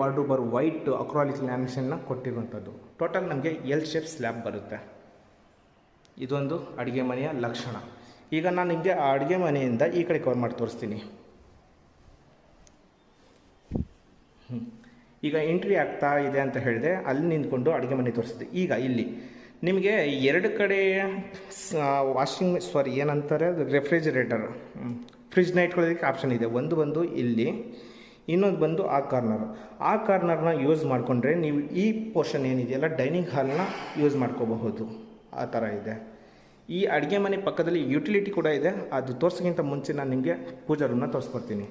ವಾರ್ಡ್ರೋಬರ್ white acrylic ಲ್ಯಾಮಿನೇಷನ್ನ ಕೊಟ್ಟಿರುವಂಥದ್ದು. Total ನಮಗೆ L shape slab ಬರುತ್ತೆ. ಇದೊಂದು ಅಡುಗೆ ಮನೆಯ ಲಕ್ಷಣ. ಈಗ ನಾನು ನಿಮಗೆ ಆ ಅಡುಗೆ ಮನೆಯಿಂದ ಈ ಕಡೆ ಕವರ್ ಮಾಡಿ ತೋರಿಸ್ತೀನಿ. ಈಗ ಎಂಟ್ರಿ ಆಗ್ತಾ ಇದೆ ಅಂತ ಹೇಳಿದೆ, ಅಲ್ಲಿ ನಿಂತ್ಕೊಂಡು ಅಡುಗೆ ಮನೆ ತೋರಿಸಿದೆ. ಈಗ ಇಲ್ಲಿ ನಿಮಗೆ ಎರಡು ಕಡೆ ಏನಂತಾರೆ ರೆಫ್ರಿಜರೇಟರ್, ಫ್ರಿಜ್ನ ಇಟ್ಕೊಳ್ಳೋದಕ್ಕೆ ಆಪ್ಷನ್ ಇದೆ. ಒಂದು ಬಂದು ಇಲ್ಲಿ, ಇನ್ನೊಂದು ಬಂದು ಆ ಕಾರ್ನರ್ನ ಯೂಸ್ ಮಾಡಿಕೊಂಡ್ರೆ ನೀವು ಈ ಪೋರ್ಷನ್ ಏನಿದೆಯಲ್ಲ ಡೈನಿಂಗ್ ಹಾಲ್ನ ಯೂಸ್ ಮಾಡ್ಕೋಬಹುದು. ಆ ಥರ ಇದೆ. ಈ ಅಡುಗೆ ಮನೆ ಪಕ್ಕದಲ್ಲಿ ಯುಟಿಲಿಟಿ ಕೂಡ ಇದೆ. ಅದು ತೋರಿಸೋಕ್ಕಿಂತ ಮುಂಚೆ ನಾನು ನಿಮಗೆ ಪೂಜಾ ರೂಮ್ನ ತೋರಿಸ್ಕೊಡ್ತೀನಿ.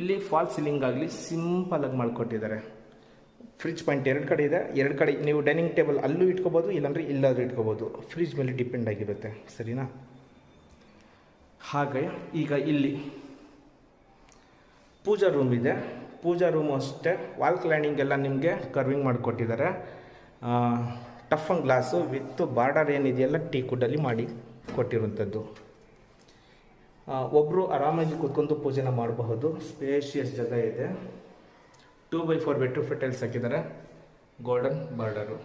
ಇಲ್ಲಿ ಫಾಲ್ ಸೀಲಿಂಗ್ ಆಗಲಿ ಸಿಂಪಲಾಗಿ ಮಾಡಿಕೊಟ್ಟಿದ್ದಾರೆ. ಫ್ರಿಜ್ ಪಾಯಿಂಟ್ ಎರಡು ಕಡೆ ಇದೆ. ಎರಡು ಕಡೆ ನೀವು ಡೈನಿಂಗ್ ಟೇಬಲ್ ಅಲ್ಲೂ ಇಟ್ಕೋಬೋದು, ಇಲ್ಲಾಂದರೆ ಇಲ್ಲಾದರೂ ಇಟ್ಕೋಬೋದು. ಫ್ರಿಜ್ ಮೇಲೆ ಡಿಪೆಂಡ್ ಆಗಿರುತ್ತೆ, ಸರಿನಾ? ಹಾಗೆ ಈಗ ಇಲ್ಲಿ ಪೂಜಾ ರೂಮ್ ಇದೆ. ಪೂಜಾ ರೂಮು ಅಷ್ಟೇ ವಾಲ್ ಕ್ಲೈನಿಂಗ್ ಎಲ್ಲ ನಿಮಗೆ ಕರ್ವಿಂಗ್ ಮಾಡಿಕೊಟ್ಟಿದ್ದಾರೆ. Tough and glass with border ಏನಿದೆಯಲ್ಲ ಟೀ ಕುಡ್ಡಲ್ಲಿ ಮಾಡಿ ಕೊಟ್ಟಿರುವಂಥದ್ದು. ಒಬ್ಬರು ಆರಾಮಾಗಿ ಕೂತ್ಕೊಂಡು ಪೂಜೆನ ಮಾಡಬಹುದು. ಸ್ಪೇಷಿಯಸ್ ಜಾಗ ಇದೆ. 2x4 ಬೆಡ್ರೂಮ್ ಟೈಲ್ಸ್ ಹಾಕಿದ್ದಾರೆ. Golden border.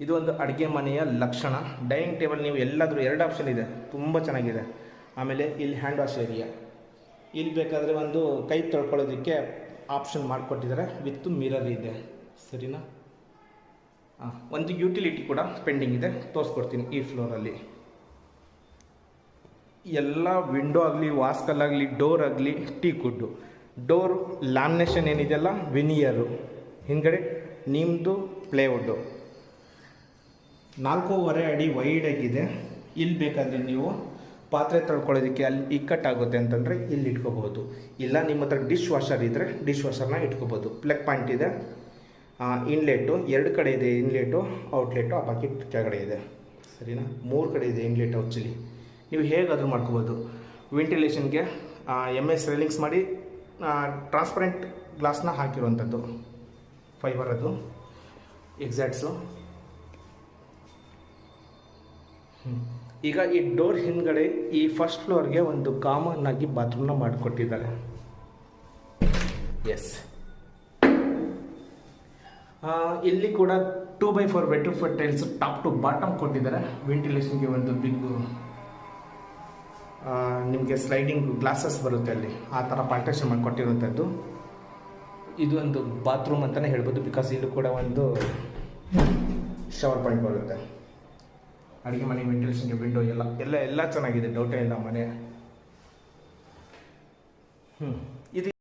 ಇದು ಒಂದು ಅಡುಗೆ ಮನೆಯ ಲಕ್ಷಣ. ಡೈನಿಂಗ್ ಟೇಬಲ್ ನೀವು ಎಲ್ಲಾದರೂ ಎರಡು ಆಪ್ಷನ್ ಇದೆ, ತುಂಬ ಚೆನ್ನಾಗಿದೆ. ಆಮೇಲೆ ಇಲ್ಲಿ ಹ್ಯಾಂಡ್ ವಾಶ್ ಏರಿಯಾ, ಇಲ್ಲಿ ಬೇಕಾದರೆ ಒಂದು ಕೈ ತೊಳ್ಕೊಳ್ಳೋದಕ್ಕೆ ಆಪ್ಷನ್ ಮಾಡಿಕೊಟ್ಟಿದ್ದಾರೆ. ವಿತ್ ಮಿರರ್ ಇದೆ, ಸರಿನಾ? ಒಂದು ಯುಟಿಲಿಟಿ ಕೂಡ ಪೆಂಡಿಂಗ್ ಇದೆ, ತೋರಿಸ್ಕೊಡ್ತೀನಿ. ಈ ಫ್ಲೋರಲ್ಲಿ ಎಲ್ಲ ವಿಂಡೋ ಆಗಲಿ, ವಾಸ್ಕಲ್ಲಾಗಲಿ, ಡೋರ್ ಆಗಲಿ ಟೀ ಕುಡ್ಡು. ಡೋರ್ ಲ್ಯಾಮಿನೇಷನ್ ಏನಿದೆಯಲ್ಲ ವಿನಿಯರು, ಹಿಂದ್ಗಡೆ ನಿಮ್ಮದು ಪ್ಲೇವುಡ್ಡು. 4.5 ಅಡಿ ವೈಡಾಗಿದೆ. ಇಲ್ಲಿ ಬೇಕಾದರೆ ನೀವು ಪಾತ್ರೆ ತೊಳ್ಕೊಳ್ಳೋದಕ್ಕೆ ಅಲ್ಲಿ ಇಕ್ಕಟ್ಟಾಗುತ್ತೆ ಅಂತಂದರೆ ಇಲ್ಲಿ ಇಟ್ಕೋಬೋದು. ಇಲ್ಲ ನಿಮ್ಮ ಹತ್ರ ಡಿಶ್ ವಾಷರ್ ಇದ್ದರೆ ಡಿಶ್ ವಾಷರ್ನ ಇಟ್ಕೋಬೋದು. ಪ್ಲಗ್ ಪಾಯಿಂಟ್ ಇದೆ. ಇನ್ಲೆಟ್ಟು ಎರಡು ಕಡೆ ಇದೆ. ಇನ್ಲೆಟು, ಔಟ್ಲೆಟು ಆ ಬಕೆಟ್ ಕೆಳಗಡೆ ಇದೆ, ಸರಿನಾ? 3 ಕಡೆ ಇದೆ ಇನ್ಲೆಟ್ ಔಚ್ಲಿ. ನೀವು ಹೇಗಾದರೂ ಮಾಡ್ಕೋಬೋದು. ವೆಂಟಿಲೇಷನ್ಗೆ MS ರೈಲಿಂಗ್ಸ್ ಮಾಡಿ ಟ್ರಾನ್ಸ್ಪರೆಂಟ್ ಗ್ಲಾಸ್ನ ಹಾಕಿರುವಂಥದ್ದು, ಫೈಬರ್ ಅದು ಎಕ್ಸಾಕ್ಟ್ಸು. ಈಗ ಈ ಡೋರ್ ಹಿಂದ್ಗಡೆ ಈ ಫಸ್ಟ್ ಫ್ಲೋರ್ಗೆ ಒಂದು ಕಾಮನ್ ಆಗಿ ಬಾತ್ರೂಮ್ನ ಮಾಡಿಕೊಟ್ಟಿದ್ದಾರೆ. ಎಸ್, ಇಲ್ಲಿ ಕೂಡ 2x4 bedroom tiles top to bottom ಕೊಟ್ಟಿದ್ದಾರೆ. ವೆಂಟಿಲೇಷನ್ಗೆ ಒಂದು ಬಿಗ್ ನಿಮಗೆ ಸ್ಲೈಡಿಂಗ್ ಗ್ಲಾಸಸ್ ಬರುತ್ತೆ ಅಲ್ಲಿ, ಆ ಥರ ಪಾರ್ಟೇಷನ್ ಮಾಡಿಕೊಟ್ಟಿರುವಂಥದ್ದು. ಇದು ಒಂದು ಬಾತ್ರೂಮ್ ಅಂತಲೇ ಹೇಳ್ಬೋದು, ಬಿಕಾಸ್ ಇಲ್ಲೂ ಕೂಡ ಒಂದು ಶವರ್ ಪಾಯಿಂಟ್ ಬರುತ್ತೆ. ಅಡುಗೆ ಮನೆ ವೆಂಟಿಲೇಷನ್ಗೆ ವಿಂಡೋ ಎಲ್ಲ ಚೆನ್ನಾಗಿದೆ, ಡೌಟೇ ಇಲ್ಲ ಮನೆ. ಇದು